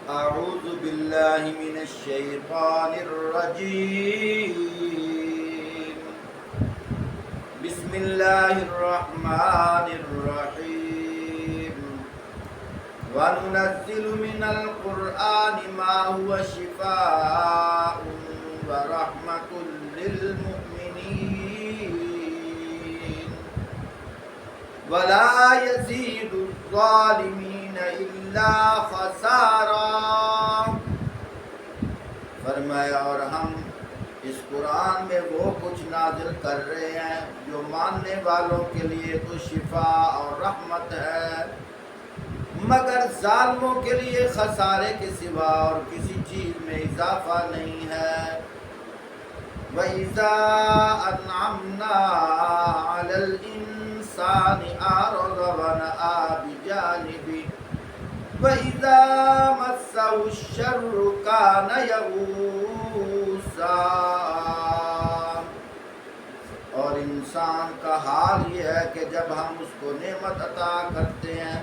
أعوذ بالله من الشيطان الرجيم. بسم الله الرحمن الرحيم. وننزل من القرآن ما هو شفاء ورحمة للمؤمنين ولا يزيد الظالمين إلا خسارا. فرمایا اور ہم اس قرآن میں وہ کچھ نازل کر رہے ہیں جو ماننے والوں کے لیے تو شفا اور رحمت ہے، مگر ظالموں کے لیے خسارے کے سوا اور کسی چیز میں اضافہ نہیں ہے. وَإِذَا أَنْعَمْنَا عَلَى الْإِنسَانِ أَعْرَضَ وَنَأَىٰ بِجَانِبِهِ وَإِذَا مَسَّهُ الشَّرُّ كَانَ يَئُوسًا. اور انسان کا حال یہ ہے کہ جب ہم اس کو نعمت عطا کرتے ہیں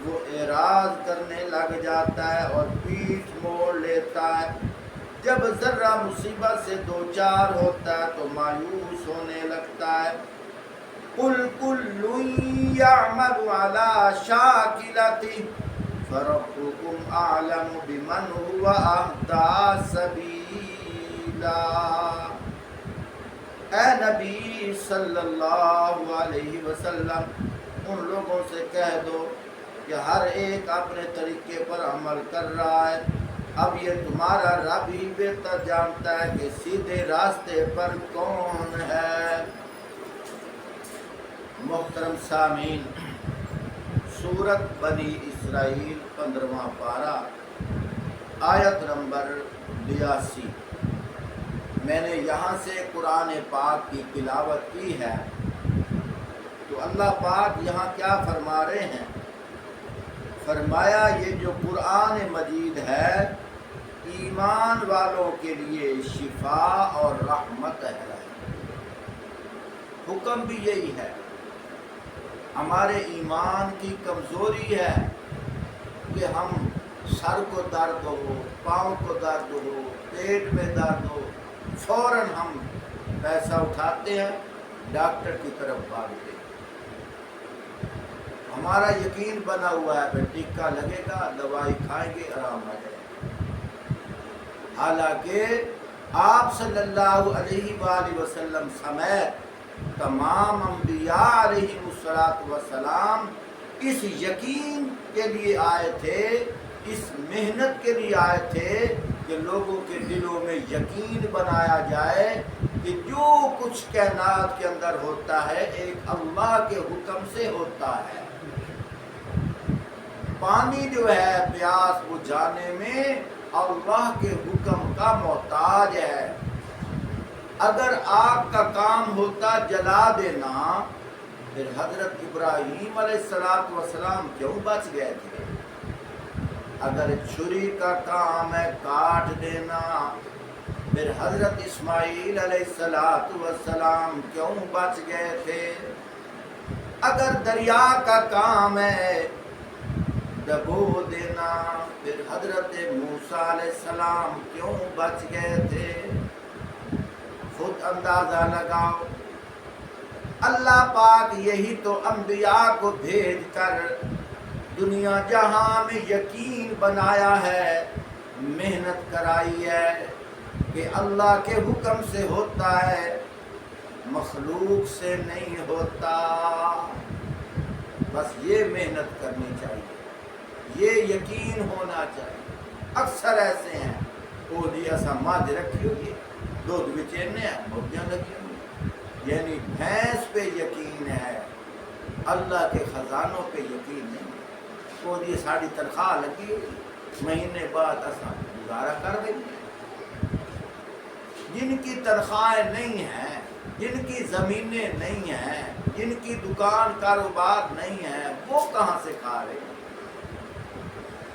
وہ اعراض کرنے لگ جاتا ہے اور پیٹھ موڑ لیتا ہے. جب ذرہ مصیبت سے دوچار ہوتا ہے تو مایوس ہونے لگتا ہے. قُلْ كُلٌّ يَعْمَلُ عَلَىٰ شَاكِلَتِهِ فَرَبُّكُمْ أَعْلَمُ بِمَنْ هُوَ أَهْدَىٰ سَبِيلًا. اے نبی صلی اللہ علیہ وسلم ان لوگوں سے کہہ دو کہ ہر ایک اپنے طریقے پر عمل کر رہا ہے، اب یہ تمہارا رب ہی بہتر جانتا ہے کہ سیدھے راستے پر کون ہے. محترم سامعین، سورت بنی اسرائیل 15واں پارہ آیت نمبر 82. میں نے یہاں سے قرآن پاک کی تلاوت کی ہے تو اللہ پاک یہاں کیا فرما رہے ہیں؟ فرمایا یہ جو قرآن مجید ہے ایمان والوں کے لیے شفا اور رحمت ہے. حکم بھی یہی ہے. ہمارے ایمان کی کمزوری ہے کہ ہم سر کو درد ہو، پاؤں کو درد ہو، پیٹ میں درد ہو، فوراً ہم پیسہ اٹھاتے ہیں ڈاکٹر کی طرف بھاگتے ہیں. ہمارا یقین بنا ہوا ہے کہ ٹیکہ لگے گا، دوائی کھائیں گے، آرام آ جائے گا. حالانکہ آپ صلی اللہ علیہ وآلہ وسلم سمیت تمام انبیاء علیہ السلام اس یقین کے لیے آئے تھے، اس محنت کے لیے آئے تھے کہ لوگوں کے دلوں میں یقین بنایا جائے کہ جو کچھ کائنات کے اندر ہوتا ہے ایک اللہ کے حکم سے ہوتا ہے. پانی جو ہے پیاس بجھانے میں اللہ کے حکم کا محتاج ہے. اگر آگ کا کام ہوتا جلا دینا پھر حضرت ابراہیم علیہ السلام کیوں بچ گئے تھے؟ اگر چھری کا کام ہے کاٹ دینا پھر حضرت اسماعیل علیہ السلام کیوں بچ گئے تھے؟ اگر دریا کا کام ہے ڈبو دینا پھر حضرت موسیٰ علیہ السلام کیوں بچ گئے تھے؟ خود اندازہ لگاؤ. اللہ پاک یہی تو انبیاء کو بھیج کر دنیا جہاں میں یقین بنایا ہے، محنت کرائی ہے کہ اللہ کے حکم سے ہوتا ہے، مخلوق سے نہیں ہوتا. بس یہ محنت کرنی چاہیے، یہ یقین ہونا چاہیے. اکثر ایسے ہیں وہ جی ایسا ماں رکھی ہوئی ہے، دودھ بچینے ہیں، موتیاں لگی ہوئی ہیں. یعنی بھینس پہ یقین ہے، اللہ کے خزانوں پہ یقین نہیں. وہ جی ساری تنخواہ لگی ہوئی، مہینے بعد ایسا گزارا کر دیں گے. جن کی تنخواہیں نہیں ہیں، جن کی زمینیں نہیں ہیں، جن کی دکان کاروبار نہیں ہے، وہ کہاں سے کھا رہے ہیں؟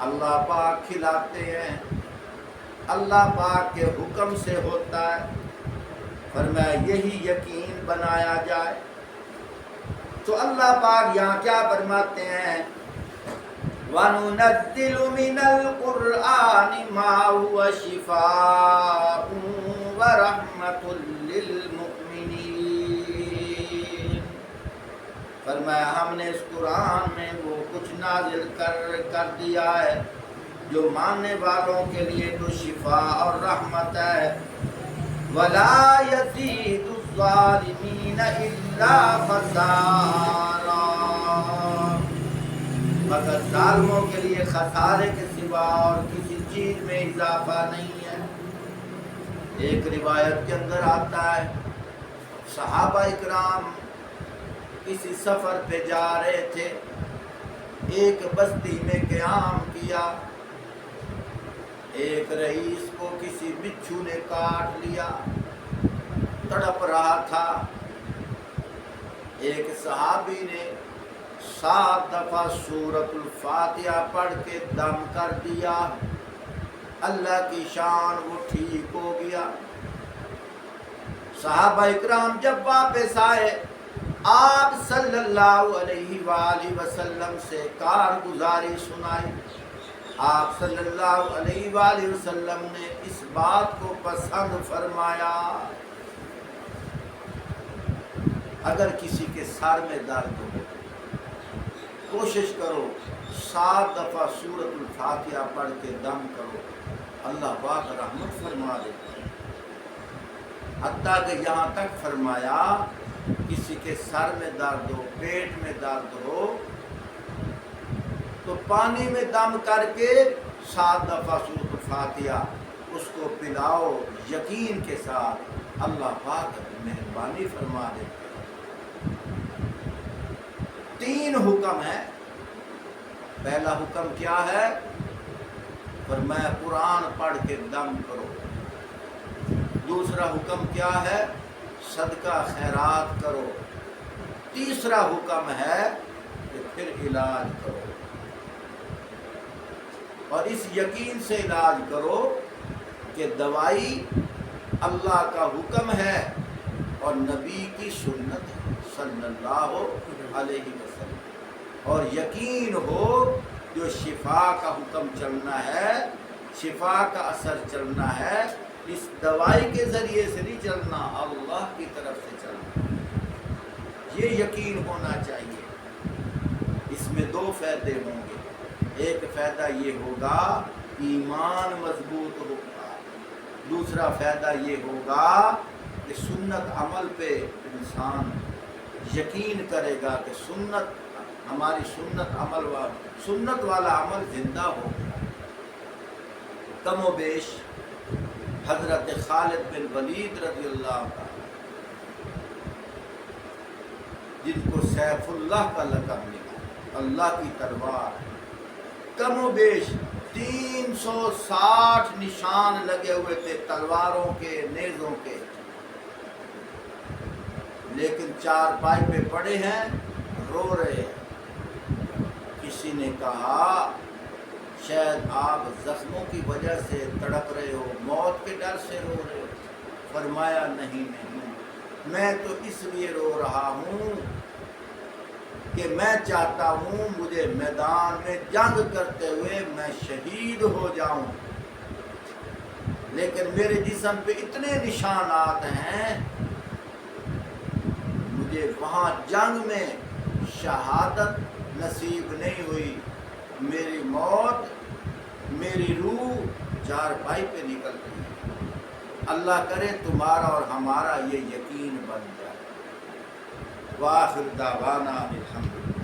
اللہ پاک کھلاتے ہیں، اللہ پاک کے حکم سے ہوتا ہے. فرمایا یہی یقین بنایا جائے. تو اللہ پاک یہاں کیا فرماتے ہیں وَنُنَزِّلُ مِنَ الْقُرْآنِ مَا هُوَ شِفَاءٌ وَرَحْمَةٌ لِّلْمُؤْمِنِينَ۔ فرمایا ہم نے اس قرآن میں وہ کچھ نازل کر دیا ہے جو ماننے والوں کے لیے تو شفا اور رحمت ہے۔ وَلَا يَزِيدُ الظَّالِمِينَ إِلَّا خَسَارًا، مگر ظالموں کے لیے خسارے کے سوا اور کسی چیز میں اضافہ نہیں ہے۔ ایک روایت کے اندر آتا ہے صحابہ اکرام کسی سفر پہ جا رہے تھے، ایک بستی میں قیام کیا، ایک رئیس کو کسی بچھو نے کاٹ لیا، تڑپ رہا تھا۔ ایک صحابی نے 7 دفعہ سورۃ الفاتحہ پڑھ کے دم کر دیا، اللہ کی شان وہ ٹھیک ہو گیا۔ صحابہ اکرام جب واپس آئے، آپ صلی اللہ علیہ وآلہ وسلم سے کارگزاری سنائی۔ آپ صلی اللہ علیہ وآلہ وسلم نے اس بات کو پسند فرمایا۔ اگر کسی کے سر میں درد ہو، کوشش کرو 7 دفعہ سورۃ الفاتحہ پڑھ کے دم کرو، اللہ پاک رحمت فرما دیتا ہے۔ حتیٰ کہ یہاں تک فرمایا کسی کے سر میں درد ہو، پیٹ میں درد ہو تو پانی میں دم کر کے 7 دفعہ سورۃ الفاتحہ اس کو پلاؤ، یقین کے ساتھ اللہ پاک مہربانی فرما دیتا ہے۔ 3 حکم ہے۔ پہلا حکم کیا ہے؟ فرمایا قرآن پڑھ کے دم کرو۔ دوسرا حکم کیا ہے؟ صدقہ خیرات کرو۔ تیسرا حکم ہے کہ پھر علاج کرو، اور اس یقین سے علاج کرو کہ دوائی اللہ کا حکم ہے اور نبی کی سنت صلی اللہ علیہ وسلم، اور یقین ہو جو شفا کا حکم چلنا ہے، شفا کا اثر چلنا ہے، اس دوائی کے ذریعے سے نہیں چلنا، اللہ کی طرف سے چلنا، یہ یقین ہونا چاہیے۔ اس میں 2 فائدے ہوں گے۔ ایک فائدہ یہ ہوگا ایمان مضبوط ہوگا، دوسرا فائدہ یہ ہوگا کہ سنت عمل پہ انسان یقین کرے گا کہ سنت ہماری سنت والا عمل زندہ ہو گیا۔ کم و بیش حضرت خالد بن ولید رضی اللہ عنہ، جن کو سیف اللہ کا لقب ملا، اللہ کی تلوار، کم و بیش 360 نشان لگے ہوئے تھے تلواروں کے، نیزوں کے، لیکن 4 پائی پہ پڑے ہیں، رو رہے ہیں۔ کسی نے کہا شاید آپ زخموں کی وجہ سے تڑپ رہے ہو، موت کے ڈر سے رو رہے ہو۔ فرمایا نہیں، میں تو اس لیے رو رہا ہوں کہ میں چاہتا ہوں مجھے میدان میں جنگ کرتے ہوئے میں شہید ہو جاؤں، لیکن میرے جسم پہ اتنے نشانات ہیں، مجھے وہاں جنگ میں شہادت نصیب نہیں ہوئی، میری موت، میری روح 4 پائی پہ نکل گئی۔ اللہ کرے تمہارا اور ہمارا یہ یقین بن جائے۔ وآخر دعوانا الحمدللہ۔